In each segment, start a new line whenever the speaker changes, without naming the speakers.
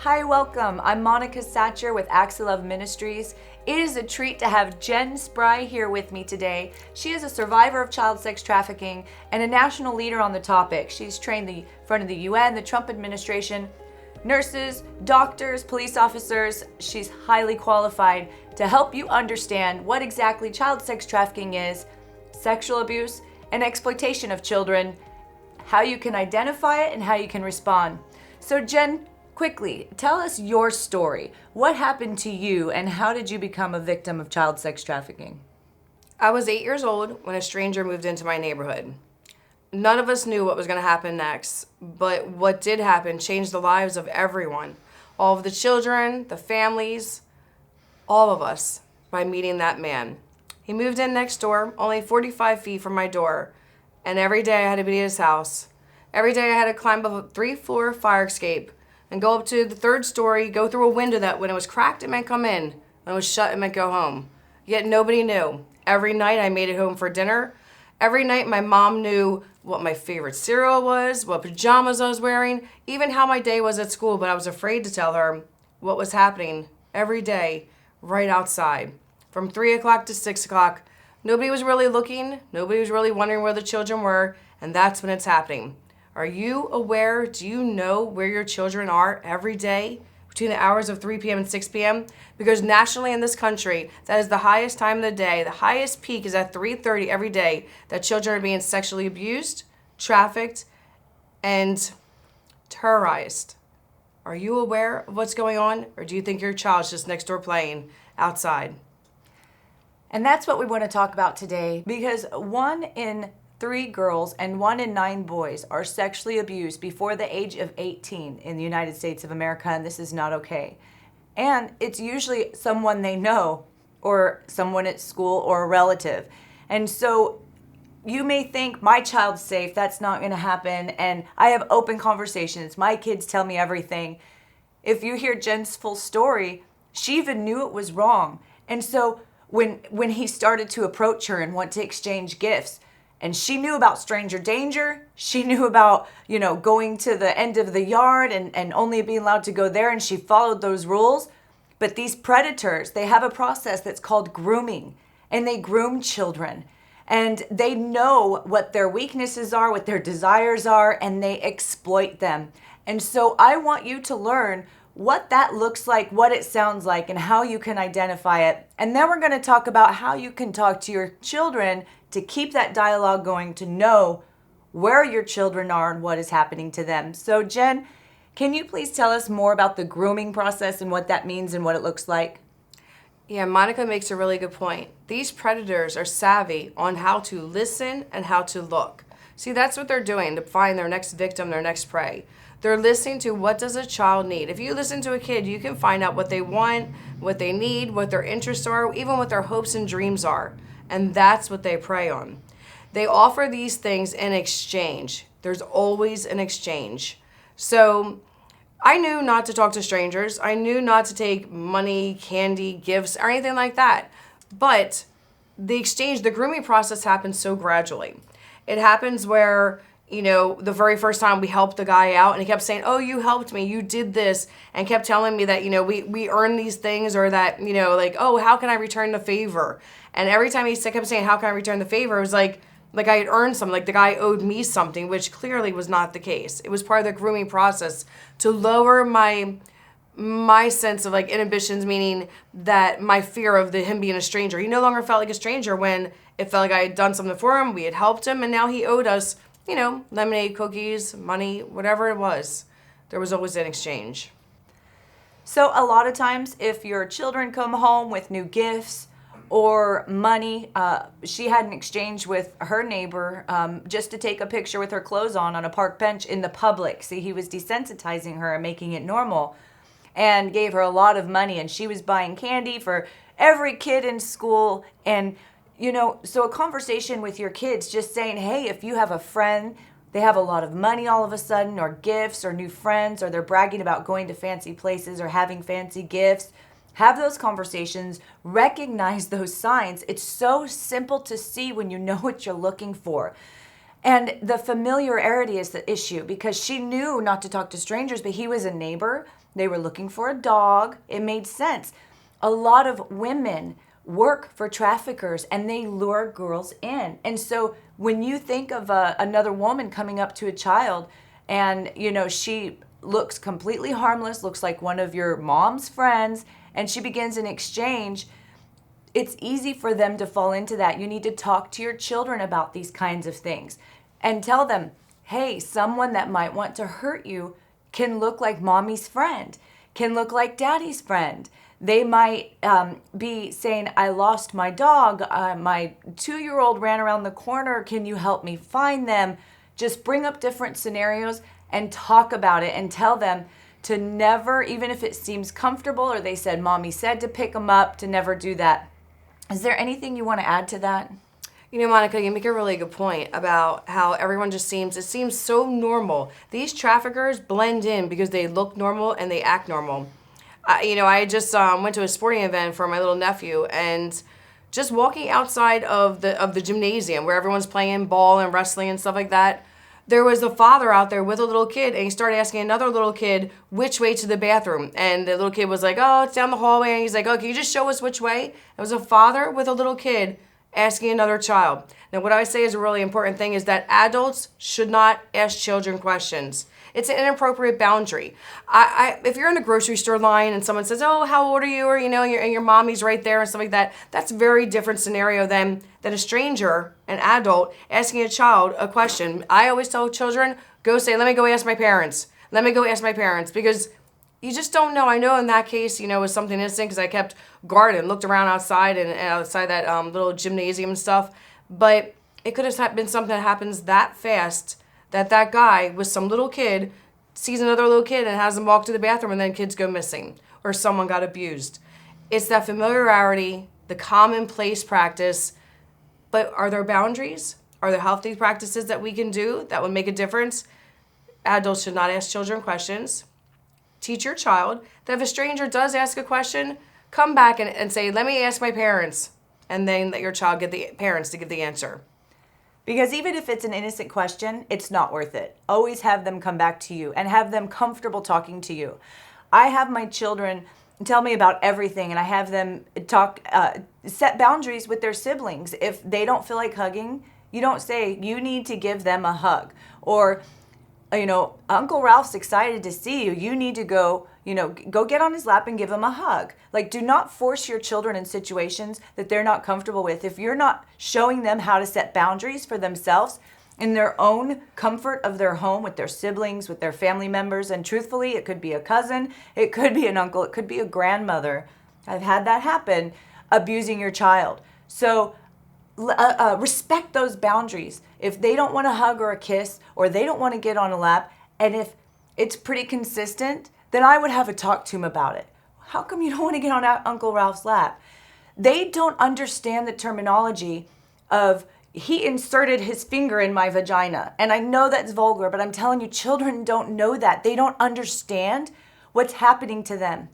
Hi, welcome. I'm Monica Satcher with Love Ministries. It is a treat to have Jen Spry here with me today. She is a survivor of child sex trafficking and a national leader on the topic. She's trained in front of the UN, the Trump administration, nurses, doctors, police officers. She's highly qualified to help you understand what exactly child sex trafficking is, sexual abuse, and exploitation of children, how you can identify it, and how you can respond. So Jen, quickly, tell us your story. What happened to you and how did you become a victim of child sex trafficking?
I was 8 years old when a stranger moved into my neighborhood. None of us knew what was going to happen next, but what did happen changed the lives of everyone. All of the children, the families, all of us, by meeting that man. He moved in next door, only 45 feet from my door, and every day I had to be at his house. Every day I had to climb up a 3-floor fire escape and go up to the 3rd story, go through a window that when it was cracked, it meant come in. When it was shut, it meant go home. Yet nobody knew. Every night I made it home for dinner. Every night my mom knew what my favorite cereal was, what pajamas I was wearing, even how my day was at school, but I was afraid to tell her what was happening every day right outside. From 3 o'clock to 6 o'clock, nobody was really looking, nobody was really wondering where the children were, and that's when it's happening. Are you aware, do you know where your children are every day between the hours of 3 p.m. and 6 p.m.? Because nationally in this country, that is the highest time of the day. The highest peak is at 3:30 every day that children are being sexually abused, trafficked, and terrorized. Are you aware of what's going on? Or do you think your child's just next door playing outside?
And that's what we want to talk about today, because 1 in 3 girls and 1 in 9 boys are sexually abused before the age of 18 in the United States of America, and this is not okay. And it's usually someone they know or someone at school or a relative. And so you may think, my child's safe, that's not going to happen, and I have open conversations. My kids tell me everything. If you hear Jen's full story, she even knew it was wrong. And so when he started to approach her and want to exchange gifts, and she knew about stranger danger. She knew about, going to the end of the yard and only being allowed to go there. And she followed those rules. But these predators, they have a process that's called grooming. And they groom children. And they know what their weaknesses are, what their desires are, and they exploit them. And so I want you to learn what that looks like, what it sounds like, and how you can identify it. And then we're going to talk about how you can talk to your children to keep that dialogue going, to know where your children are and what is happening to them. So Jen, can you please tell us more about the grooming process and what that means and what it looks like?
Yeah, Monica makes a really good point. These predators are savvy on how to listen and how to look. See, that's what they're doing to find their next victim, their next prey. They're listening to what does a child need. If you listen to a kid, you can find out what they want, what they need, what their interests are, even what their hopes and dreams are. And that's what they prey on. They offer these things in exchange. There's always an exchange. So I knew not to talk to strangers. I knew not to take money, candy, gifts, or anything like that. But the exchange, the grooming process happens so gradually. It happens where, the very first time we helped the guy out and he kept saying, oh, you helped me, you did this, and kept telling me that, we earn these things, or that, oh, how can I return the favor? And every time he kept saying, how can I return the favor? It was like I had earned something, like the guy owed me something, which clearly was not the case. It was part of the grooming process to lower my sense of inhibitions, meaning that my fear of him being a stranger. He no longer felt like a stranger when it felt like I had done something for him, we had helped him, and now he owed us, lemonade, cookies, money, whatever it was. There was always an exchange.
So a lot of times if your children come home with new gifts or money, she had an exchange with her neighbor just to take a picture with her clothes on a park bench in the public. See, he was desensitizing her and making it normal, and gave her a lot of money, and she was buying candy for every kid in school. And so a conversation with your kids, just saying, hey, if you have a friend, they have a lot of money all of a sudden, or gifts, or new friends, or they're bragging about going to fancy places or having fancy gifts, have those conversations, recognize those signs. It's so simple to see when you know what you're looking for. And the familiarity is the issue because she knew not to talk to strangers, but he was a neighbor. They were looking for a dog. It made sense. A lot of women work for traffickers and they lure girls in. And so when you think of another woman coming up to a child and, she looks completely harmless, looks like one of your mom's friends, and she begins an exchange, it's easy for them to fall into that. You need to talk to your children about these kinds of things and tell them, hey, someone that might want to hurt you can look like mommy's friend, can look like daddy's friend. They might be saying, I lost my dog. My 2-year-old ran around the corner. Can you help me find them? Just bring up different scenarios and talk about it and tell them to never, even if it seems comfortable or they said, mommy said to pick them up, to never do that. Is there anything you want to add to that?
Monica, you make a really good point about how everyone it seems so normal. These traffickers blend in because they look normal and they act normal. I just went to a sporting event for my little nephew, and just walking outside of the gymnasium where everyone's playing ball and wrestling and stuff like that, there was a father out there with a little kid, and he started asking another little kid which way to the bathroom. And the little kid was like, oh, it's down the hallway. And he's like, oh, can you just show us which way? It was a father with a little kid asking another child. Now, what I say is a really important thing is that adults should not ask children questions. It's an inappropriate boundary. If you're in a grocery store line and someone says, oh, how old are you? Or, and your mommy's right there and stuff like that, that's a very different scenario than a stranger, an adult, asking a child a question. I always tell children, go say, let me go ask my parents. Let me go ask my parents, because you just don't know. I know in that case, it was something innocent because I kept guard and looked around outside and outside that little gymnasium and stuff. But it could have been something that happens that fast that guy with some little kid sees another little kid and has them walk to the bathroom, and then kids go missing or someone got abused. It's that familiarity, the commonplace practice. But are there boundaries? Are there healthy practices that we can do that would make a difference? Adults should not ask children questions. Teach your child that if a stranger does ask a question, come back and say, let me ask my parents. And then let your child get the parents to give the answer.
Because even if it's an innocent question, it's not worth it. Always have them come back to you and have them comfortable talking to you. I have my children tell me about everything, and I have them set boundaries with their siblings. If they don't feel like hugging, you don't say, you need to give them a hug. Or, Uncle Ralph's excited to see you. You need to go get on his lap and give him a hug. Like, do not force your children in situations that they're not comfortable with. If you're not showing them how to set boundaries for themselves in their own comfort of their home with their siblings, with their family members, and truthfully, it could be a cousin, it could be an uncle, it could be a grandmother. I've had that happen, abusing your child. So respect those boundaries. If they don't want a hug or a kiss, or they don't want to get on a lap, and if it's pretty consistent, then I would have a talk to him about it. How come you don't want to get on Uncle Ralph's lap? They don't understand the terminology of, he inserted his finger in my vagina. And I know that's vulgar, but I'm telling you, children don't know that. They don't understand what's happening to them.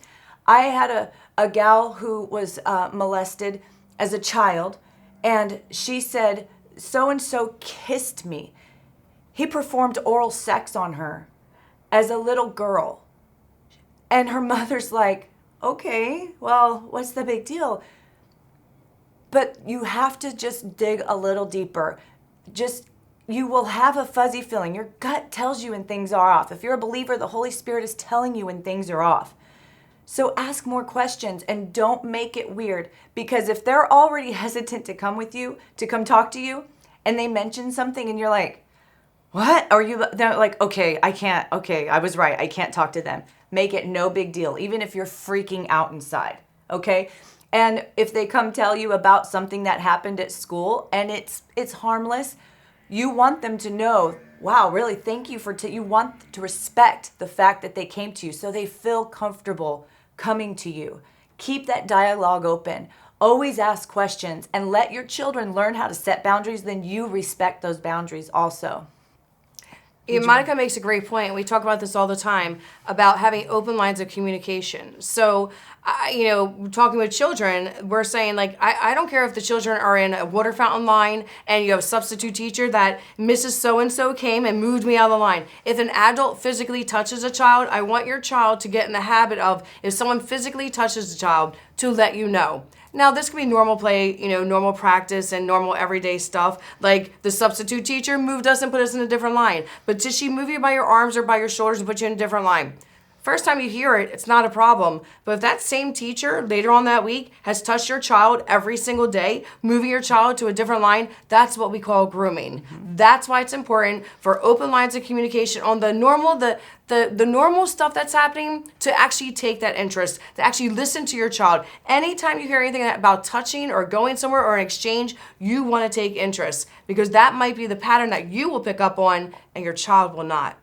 I had a gal who was molested as a child, and she said, so-and-so kissed me. He performed oral sex on her as a little girl. And her mother's like, okay, well, what's the big deal? But you have to just dig a little deeper. You will have a fuzzy feeling. Your gut tells you when things are off. If you're a believer, the Holy Spirit is telling you when things are off. So ask more questions and don't make it weird, because if they're already hesitant to come with you, to come talk to you, and they mention something and you're like, what? They're like, okay, I was right. I can't talk to them. Make it no big deal, even if you're freaking out inside, okay? And if they come tell you about something that happened at school and it's harmless, you want them to know, wow, really, thank you you want to respect the fact that they came to you so they feel comfortable coming to you. Keep that dialogue open. Always ask questions and let your children learn how to set boundaries, then you respect those boundaries also.
Yeah, Monica makes a great point. We talk about this all the time about having open lines of communication. So, talking with children, we're saying, like, I don't care if the children are in a water fountain line and you have a substitute teacher that Mrs. So-and-so came and moved me out of the line. If an adult physically touches a child, I want your child to get in the habit of, if someone physically touches a child, to let you know. Now, this can be normal play, normal practice and normal everyday stuff. Like the substitute teacher moved us and put us in a different line. But did she move you by your arms or by your shoulders and put you in a different line? First time you hear it, it's not a problem. But if that same teacher later on that week has touched your child every single day, moving your child to a different line, that's what we call grooming. Mm-hmm. That's why it's important for open lines of communication on the normal, the normal stuff that's happening, to actually take that interest, to actually listen to your child. Anytime you hear anything about touching or going somewhere or an exchange, you want to take interest, because that might be the pattern that you will pick up on and your child will not.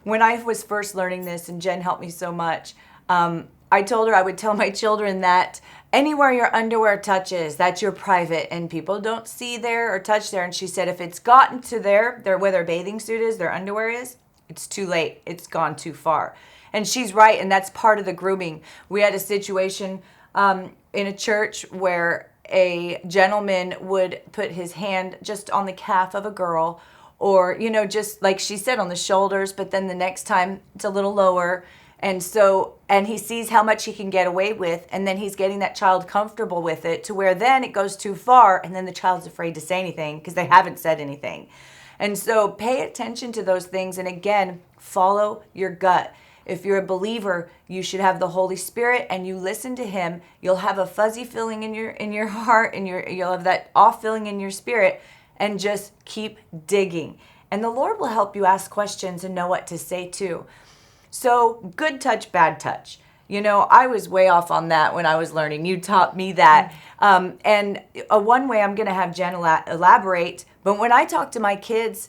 When I was first learning this, and Jen helped me so much, I told her I would tell my children that anywhere your underwear touches, that's your private, and people don't see there or touch there. And she said if it's gotten to their where their bathing suit is, their underwear is, it's too late. It's gone too far. And she's right, and that's part of the grooming. We had a situation in a church where a gentleman would put his hand just on the calf of a girl, or, just like she said, on the shoulders, but then the next time it's a little lower. And he sees how much he can get away with, and then he's getting that child comfortable with it, to where then it goes too far, and then the child's afraid to say anything because they haven't said anything. And so pay attention to those things, and again, follow your gut. If you're a believer, you should have the Holy Spirit, and you listen to him. You'll have a fuzzy feeling in your heart, and you'll have that off feeling in your spirit. And just keep digging. And the Lord will help you ask questions and know what to say too. So good touch, bad touch. I was way off on that when I was learning. You taught me that. And one way I'm going to have Jen elaborate. But when I talk to my kids,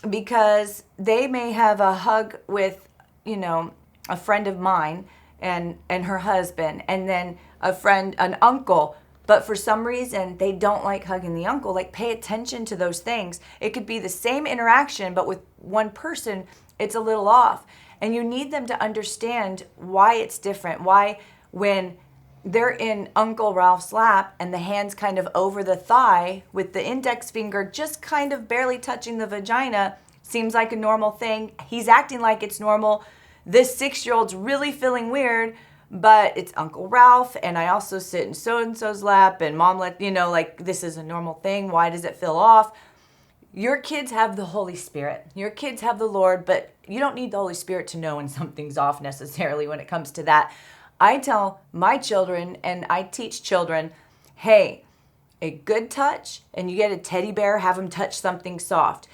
because they may have a hug with, a friend of mine and her husband, and then an uncle, but for some reason, they don't like hugging the uncle. Like, pay attention to those things. It could be the same interaction, but with one person, it's a little off. And you need them to understand why it's different. Why, when they're in Uncle Ralph's lap and the hand's kind of over the thigh with the index finger just kind of barely touching the vagina, seems like a normal thing. He's acting like it's normal. This 6-year-old's really feeling weird, but it's Uncle Ralph, and I also sit in so-and-so's lap, and mom this is a normal thing. Why does it feel off? Your kids have the Holy Spirit. Your kids have the Lord, but you don't need the Holy Spirit to know when something's off necessarily when it comes to that. I tell my children, and I teach children, hey, a good touch, and you get a teddy bear, have them touch something soft.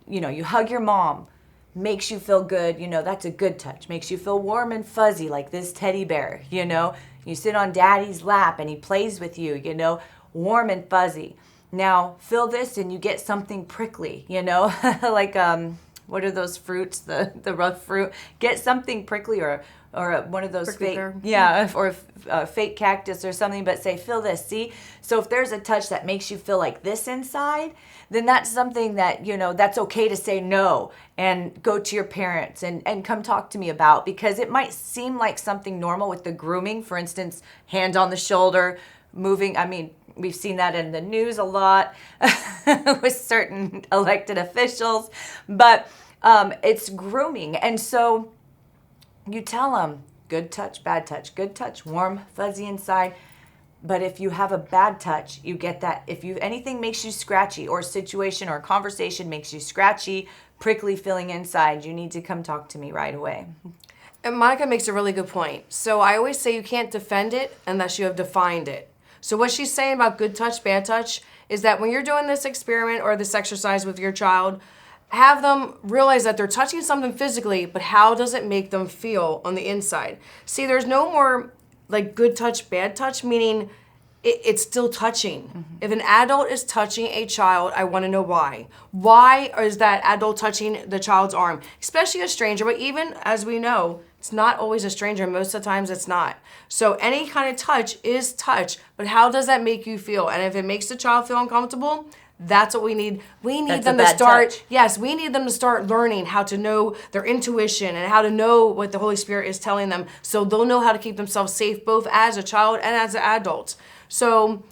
You hug your mom. Makes you feel good, that's a good touch. Makes you feel warm and fuzzy like this teddy bear, You sit on daddy's lap and he plays with you, warm and fuzzy. Now, feel this and you get something prickly, like, what are those fruits, the rough fruit? Get something prickly or one of those fake, or a fake cactus or something, but say, feel this, see? So if there's a touch that makes you feel like this inside, then that's something that, that's okay to say no and go to your parents and come talk to me about, because it might seem like something normal with the grooming. For instance, hand on the shoulder, moving. I mean, we've seen that in the news a lot with certain elected officials, but it's grooming. And so you tell them, good touch, bad touch, good touch, warm, fuzzy inside. But if you have a bad touch, you get that. If anything makes you scratchy, or a situation or a conversation makes you scratchy, prickly feeling inside, you need to come talk to me right away.
And Monica makes a really good point. So I always say you can't defend it unless you have defined it. So what she's saying about good touch, bad touch, is that when you're doing this experiment or this exercise with your child, have them realize that they're touching something physically, but how does it make them feel on the inside? See, there's no more like good touch, bad touch, meaning it's still touching. Mm-hmm. If an adult is touching a child, I want to know why. Why is that adult touching the child's arm? Especially a stranger, but even as we know, it's not always a stranger. Most of the times it's not. So any kind of touch is touch, but how does that make you feel? And if it makes the child feel uncomfortable, That's what we need. We need
That's
them
a
to
bad
start.
touch.
Yes, we need them to start learning how to know their intuition and how to know what the Holy Spirit is telling them, so they'll know how to keep themselves safe both as a child and as an adult. So,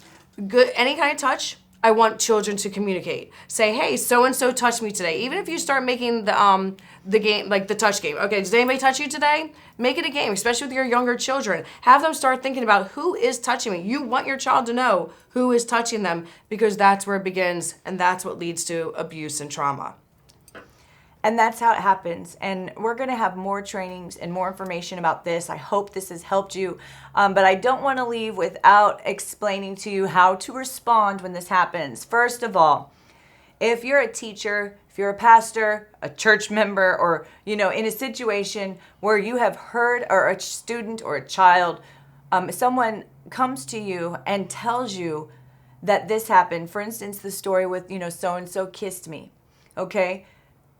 good. Any kind of touch, I want children to communicate. Say, hey, so and so touched me today. Even if you start making the game, like the touch game. Okay, does anybody touch you today? Make it a game, especially with your younger children. Have them start thinking about who is touching me. You want your child to know who is touching them, because that's where it begins, and that's what leads to abuse and trauma.
And that's how it happens. And we're going to have more trainings and more information about this. I hope this has helped you. But I don't want to leave without explaining to you how to respond when this happens. First of all, if you're a teacher, if you're a pastor, a church member, or, in a situation where you have heard, or a student or a child, someone comes to you and tells you that this happened. For instance, the story with, so-and-so kissed me. Okay?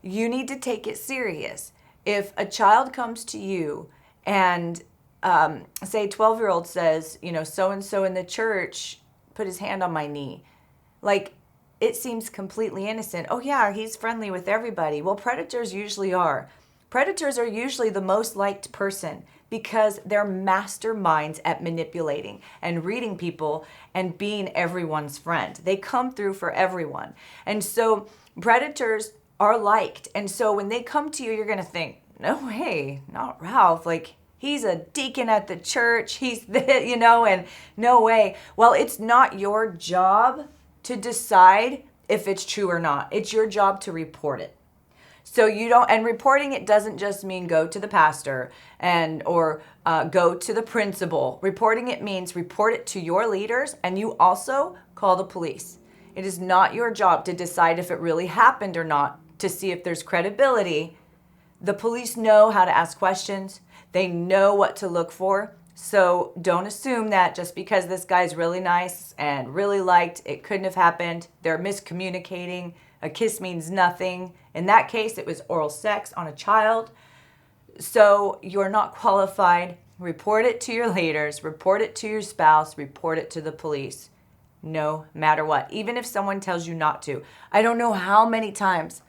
You need to take it serious. If a child comes to you and say a 12-year-old says, so-and-so in the church put his hand on my knee, like, it seems completely innocent. Oh yeah, he's friendly with everybody. Well, predators usually are. Predators are usually the most liked person because they're masterminds at manipulating and reading people and being everyone's friend. They come through for everyone. And so predators are liked. And so when they come to you, you're going to think, no way, not Ralph. Like, he's a deacon at the church. He's the, and no way. Well, it's not your job to decide if it's true or not. It's your job to report it. So and reporting it doesn't just mean go to the pastor or go to the principal. Reporting it means report it to your leaders, and you also call the police. It is not your job to decide if it really happened or not, to see if there's credibility. The police know how to ask questions. They know what to look for. So don't assume that just because this guy's really nice and really liked, it couldn't have happened. They're miscommunicating. A kiss means nothing. In that case, it was oral sex on a child. So you're not qualified. Report it to your leaders. Report it to your spouse. Report it to the police. No matter what. Even if someone tells you not to. I don't know how many times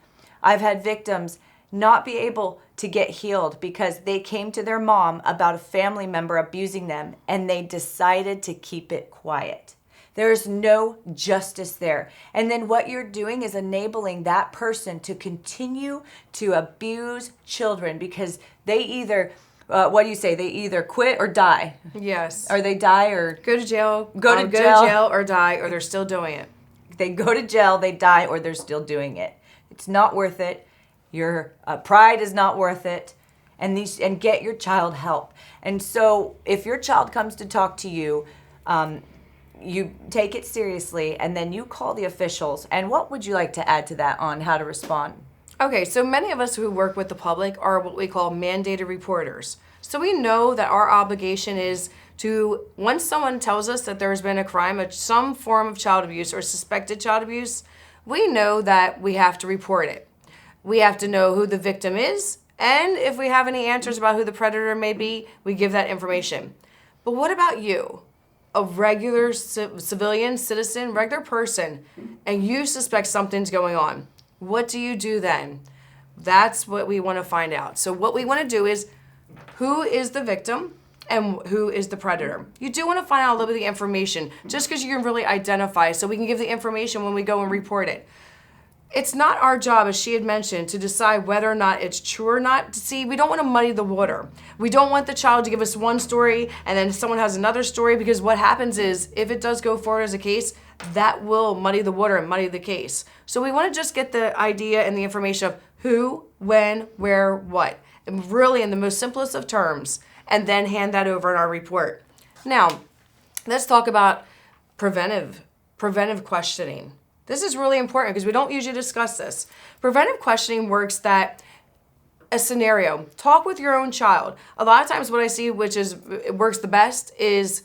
I've had victims not be able to get healed because they came to their mom about a family member abusing them and they decided to keep it quiet. There's no justice there. And then what you're doing is enabling that person to continue to abuse children because they either, they either quit or die.
Yes.
Or they die or
go to jail.
Go to jail
or die, or they're still doing it.
They go to jail, they die, or they're still doing it. It's not worth it. Your pride is not worth it, and get your child help. And so if your child comes to talk to you, you take it seriously, and then you call the officials. And what would you like to add to that on how to respond?
Okay, so many of us who work with the public are what we call mandated reporters. So we know that our obligation is to, once someone tells us that there's been a crime, some form of child abuse or suspected child abuse, we know that we have to report it. We have to know who the victim is, and if we have any answers about who the predator may be, we give that information. But what about you? A regular civilian, citizen, regular person, and you suspect something's going on. What do you do then? That's what we want to find out. So what we want to do is, who is the victim and who is the predator? You do want to find out a little bit of the information, just because you can really identify, so we can give the information when we go and report it. It's not our job, as she had mentioned, to decide whether or not it's true or not. See, we don't want to muddy the water. We don't want the child to give us one story and then someone has another story, because what happens is, if it does go forward as a case, that will muddy the water and muddy the case. So we want to just get the idea and the information of who, when, where, what, and really in the most simplest of terms, and then hand that over in our report. Now, let's talk about preventive questioning. This is really important because we don't usually discuss this. Preventive questioning works that a scenario. Talk with your own child. A lot of times what I see, it works the best, is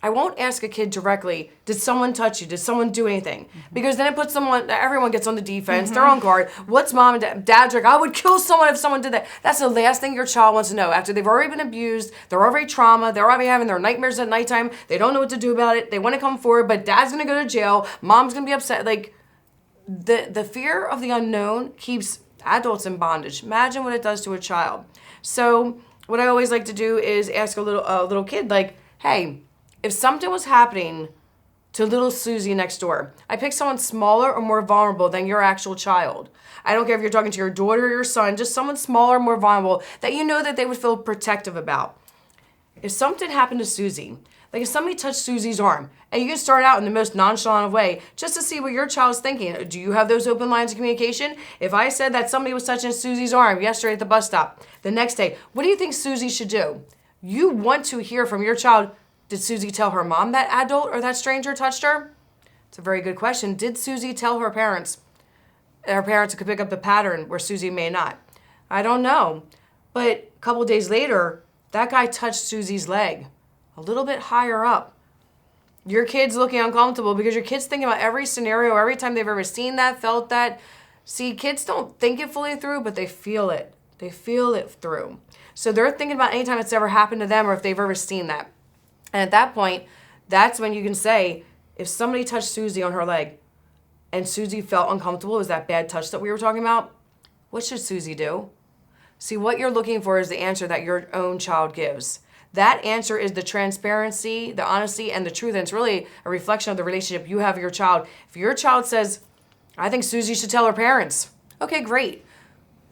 I won't ask a kid directly, did someone touch you? Did someone do anything? Mm-hmm. Because then it puts everyone gets on the defense. Mm-hmm. They're on guard. What's mom and dad's like, I would kill someone if someone did that. That's the last thing your child wants to know. After they've already been abused, they're already trauma, they're already having their nightmares at nighttime, they don't know what to do about it, they want to come forward, but dad's going to go to jail, mom's going to be upset. Like, the fear of the unknown keeps adults in bondage. Imagine what it does to a child. So what I always like to do is ask a little kid, like, hey, if something was happening to little Susie next door, I pick someone smaller or more vulnerable than your actual child. I don't care if you're talking to your daughter or your son, just someone smaller, more vulnerable that you know that they would feel protective about. If something happened to Susie, like if somebody touched Susie's arm, and you can start out in the most nonchalant way just to see what your child's thinking. Do you have those open lines of communication? If I said that somebody was touching Susie's arm yesterday at the bus stop, the next day, what do you think Susie should do? You want to hear from your child, did Susie tell her mom that adult or that stranger touched her? It's a very good question. Did Susie tell her parents? Her parents could pick up the pattern where Susie may not. I don't know. But a couple days later, that guy touched Susie's leg a little bit higher up. Your kid's looking uncomfortable because your kid's thinking about every scenario, every time they've ever seen that, felt that. See, kids don't think it fully through, but they feel it. They feel it through. So they're thinking about any time it's ever happened to them or if they've ever seen that. And at that point, that's when you can say, if somebody touched Susie on her leg and Susie felt uncomfortable, it was that bad touch that we were talking about, what should Susie do? See, what you're looking for is the answer that your own child gives. That answer is the transparency, the honesty, and the truth. And it's really a reflection of the relationship you have with your child. If your child says, I think Susie should tell her parents, okay, great.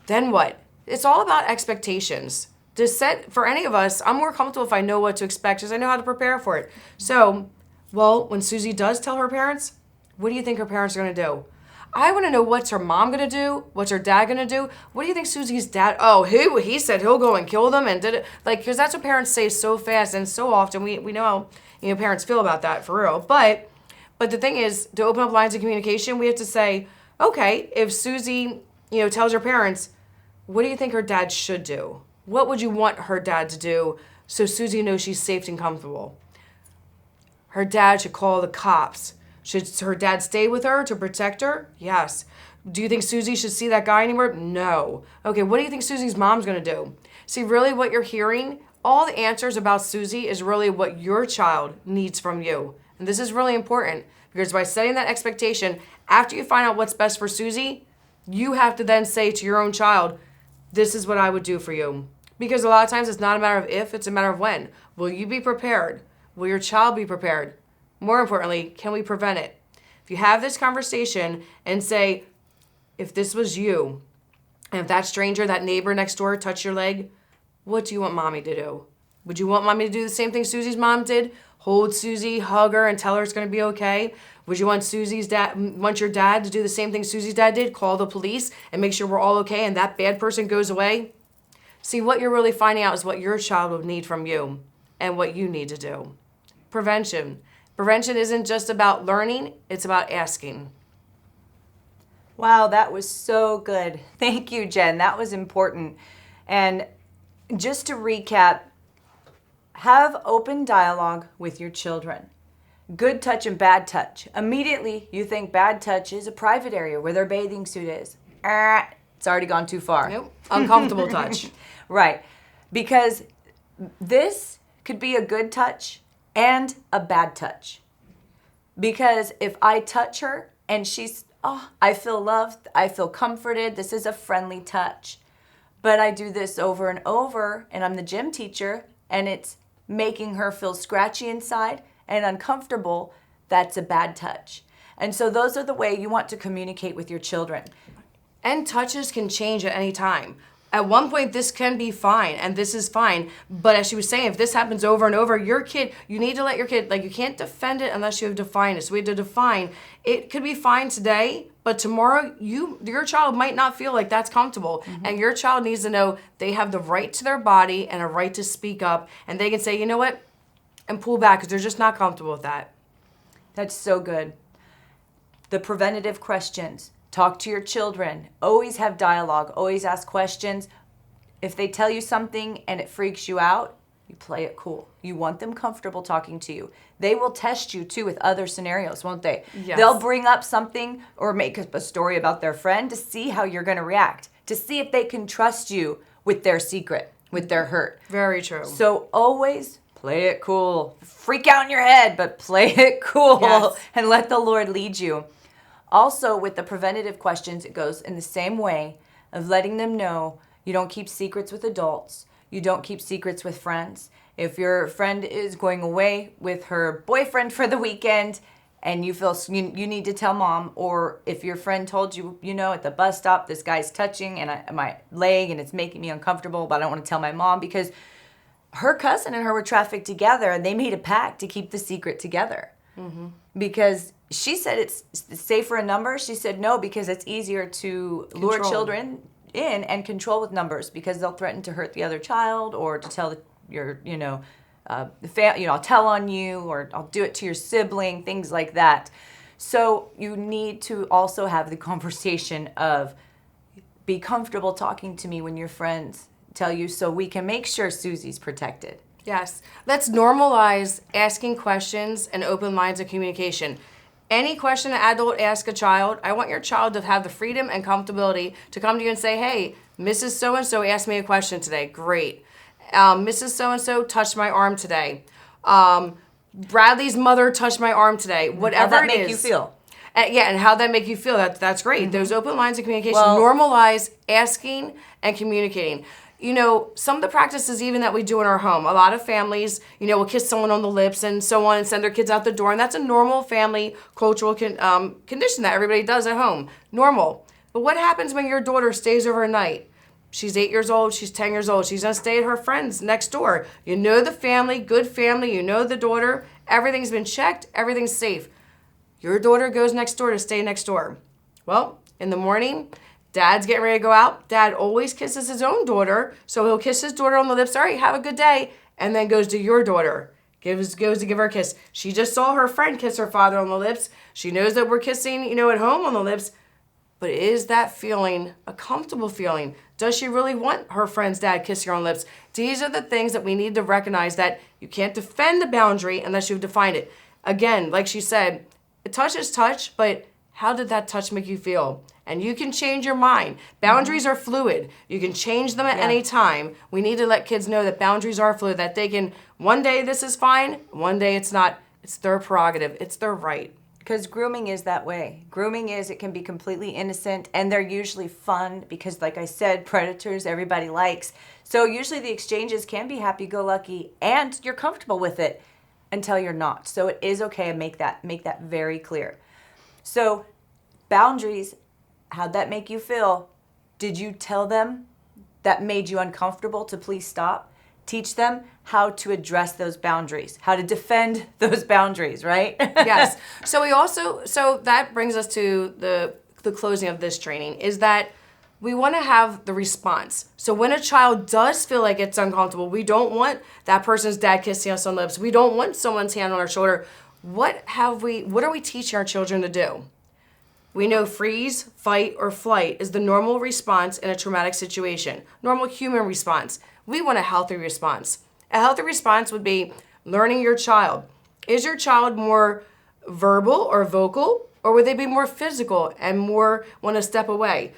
Then what? It's all about expectations. To set, for any of us, I'm more comfortable if I know what to expect because I know how to prepare for it. So, well, when Susie does tell her parents, what do you think her parents are going to do? I want to know what's her mom going to do, what's her dad going to do. What do you think Susie's dad, oh, he said he'll go and kill them and did it. Like, because that's what parents say so fast and so often. We know how, parents feel about that for real. But the thing is, to open up lines of communication, we have to say, okay, if Susie, tells her parents, what do you think her dad should do? What would you want her dad to do so Susie knows she's safe and comfortable? Her dad should call the cops. Should her dad stay with her to protect her? Yes. Do you think Susie should see that guy anymore? No. Okay, what do you think Susie's mom's going to do? See, really what you're hearing, all the answers about Susie is really what your child needs from you. And this is really important because by setting that expectation, after you find out what's best for Susie, you have to then say to your own child, this is what I would do for you. Because a lot of times it's not a matter of if, it's a matter of when. Will you be prepared? Will your child be prepared? More importantly, can we prevent it? If you have this conversation and say, if this was you, and if that stranger, that neighbor next door touched your leg, what do you want mommy to do? Would you want mommy to do the same thing Susie's mom did? Hold Susie, hug her, and tell her it's going to be okay? Would you want your dad to do the same thing Susie's dad did? Call the police and make sure we're all okay and that bad person goes away? See, what you're really finding out is what your child would need from you and what you need to do. Prevention. Prevention isn't just about learning, it's about asking.
Wow, that was so good. Thank you, Jen. That was important. And just to recap, have open dialogue with your children. Good touch and bad touch. Immediately, you think bad touch is a private area where their bathing suit is. It's already gone too far.
Nope. Uncomfortable touch.
Right. Because this could be a good touch and a bad touch. Because if I touch her and she's, I feel loved, I feel comforted, this is a friendly touch. But I do this over and over, and I'm the gym teacher, and it's making her feel scratchy inside and uncomfortable, that's a bad touch. And so those are the way you want to communicate with your children.
And touches can change at any time. At one point, this can be fine, and this is fine. But as she was saying, if this happens over and over, your kid, you need to let your kid, you can't defend it unless you have defined it. So we have to define, it could be fine today, but tomorrow, your child might not feel like that's comfortable. Mm-hmm. And your child needs to know they have the right to their body and a right to speak up. And they can say, you know what, and pull back because they're just not comfortable with that.
That's so good. The preventative questions. Talk to your children. Always have dialogue. Always ask questions. If they tell you something and it freaks you out, you play it cool. You want them comfortable talking to you. They will test you, too, with other scenarios, won't they?
Yes.
They'll bring up something or make up a story about their friend to see how you're going to react, to see if they can trust you with their secret, with their hurt.
Very true.
So always play it cool. Freak out in your head, but play it cool.
Yes.
And let the Lord lead you. Also, with the preventative questions, it goes in the same way of letting them know you don't keep secrets with adults. You don't keep secrets with friends. If your friend is going away with her boyfriend for the weekend and you feel you need to tell mom, or if your friend told you, at the bus stop, this guy's touching my leg and it's making me uncomfortable, but I don't want to tell my mom because her cousin and her were trafficked together and they made a pact to keep the secret together. Mm-hmm. Because she said it's safer in numbers. She said no, because it's easier to lure children in and control with numbers because they'll threaten to hurt the other child or to tell I'll tell on you or I'll do it to your sibling, things like that. So you need to also have the conversation of be comfortable talking to me when your friends tell you so we can make sure Susie's protected.
Yes. Let's normalize asking questions and open lines of communication. Any question an adult asks a child, I want your child to have the freedom and comfortability to come to you and say, hey, Mrs. So-and-so asked me a question today. Great. Mrs. So-and-so touched my arm today. Bradley's mother touched my arm today. Whatever it is.
How'd that make you feel?
And how'd that make you feel? That's great. Mm-hmm. Those open lines of communication, normalize asking and communicating. Some of the practices even that we do in our home, a lot of families, will kiss someone on the lips and so on and send their kids out the door. And that's a normal family cultural condition that everybody does at home. Normal. But what happens when your daughter stays overnight? She's 8 years old. She's 10 years old. She's going to stay at her friend's next door. You know the family, good family. You know the daughter. Everything's been checked. Everything's safe. Your daughter goes next door to stay next door. Well, in the morning, Dad's getting ready to go out. Dad always kisses his own daughter, so he'll kiss his daughter on the lips. All right, have a good day. And then goes to your daughter. Goes to give her a kiss. She just saw her friend kiss her father on the lips. She knows that we're kissing, at home on the lips. But is that feeling a comfortable feeling? Does she really want her friend's dad kissing her on the lips? These are the things that we need to recognize, that you can't defend the boundary unless you've defined it. Again, like she said, a touch is touch, but how did that touch make you feel? And you can change your mind. Boundaries are fluid. You can change them at any time. We need to let kids know that boundaries are fluid, that they can, one day this is fine, one day it's not. It's their prerogative. It's their right.
Because grooming is that way. It can be completely innocent, and they're usually fun because, like I said, predators everybody likes. So usually the exchanges can be happy-go-lucky, and you're comfortable with it until you're not. So it is okay to make that very clear. So boundaries, how'd that make you feel? Did you tell them that made you uncomfortable to please stop? Teach them how to address those boundaries, how to defend those boundaries, right?
Yes. So that brings us to the closing of this training, is that we want to have the response. So when a child does feel like it's uncomfortable, we don't want that person's dad kissing us on the lips. We don't want someone's hand on our shoulder. What are we teaching our children to do? We know freeze, fight, or flight is the normal response in a traumatic situation. Normal human response. We want a healthy response. A healthy response would be learning your child. Is your child more verbal or vocal, or would they be more physical and more want to step away?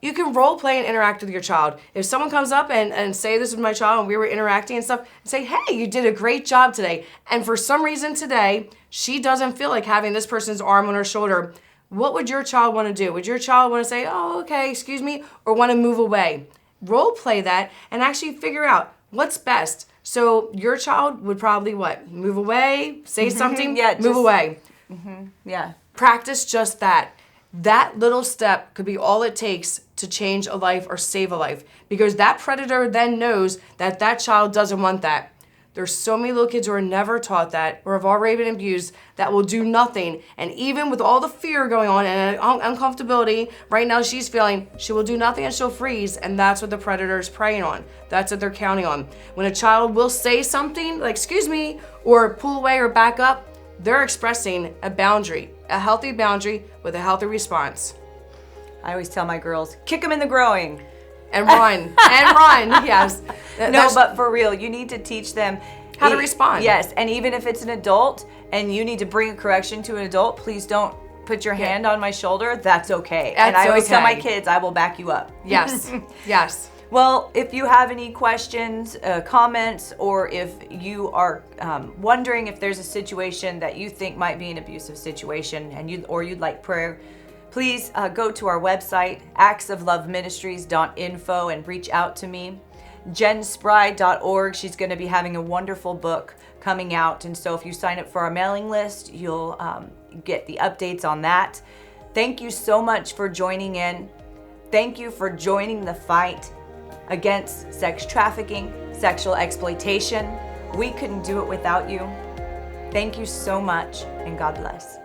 You can role play and interact with your child. If someone comes up and say this with my child and we were interacting and stuff, and say, hey, you did a great job today. And for some reason today, she doesn't feel like having this person's arm on her shoulder. What would your child want to do? Would your child want to say, oh, okay, excuse me, or want to move away? Role play that and actually figure out what's best. So your child would probably what? Move away, say something, move away.
Mm-hmm. Yeah.
Practice just that. That little step could be all it takes to change a life or save a life, because that predator then knows that that child doesn't want that. There's so many little kids who are never taught that or have already been abused that will do nothing. And even with all the fear going on and uncomfortability right now she's feeling, she will do nothing and she'll freeze. And that's what the predator is preying on. That's what they're counting on. When a child will say something like, excuse me, or pull away or back up, they're expressing a boundary, a healthy boundary with a healthy response.
I always tell my girls, kick them in the groin.
And run, yes.
But for real, you need to teach them
how to respond.
Yes, and even if it's an adult and you need to bring a correction to an adult, please don't put your hand on my shoulder. That's okay. And I always tell my kids, I will back you up.
Yes, yes.
Well, if you have any questions, comments, or if you are wondering if there's a situation that you think might be an abusive situation and you'd like prayer, Please go to our website, actsofloveministries.info, and reach out to me. jenspry.org, she's going to be having a wonderful book coming out. And so if you sign up for our mailing list, you'll get the updates on that. Thank you so much for joining in. Thank you for joining the fight against sex trafficking, sexual exploitation. We couldn't do it without you. Thank you so much, and God bless.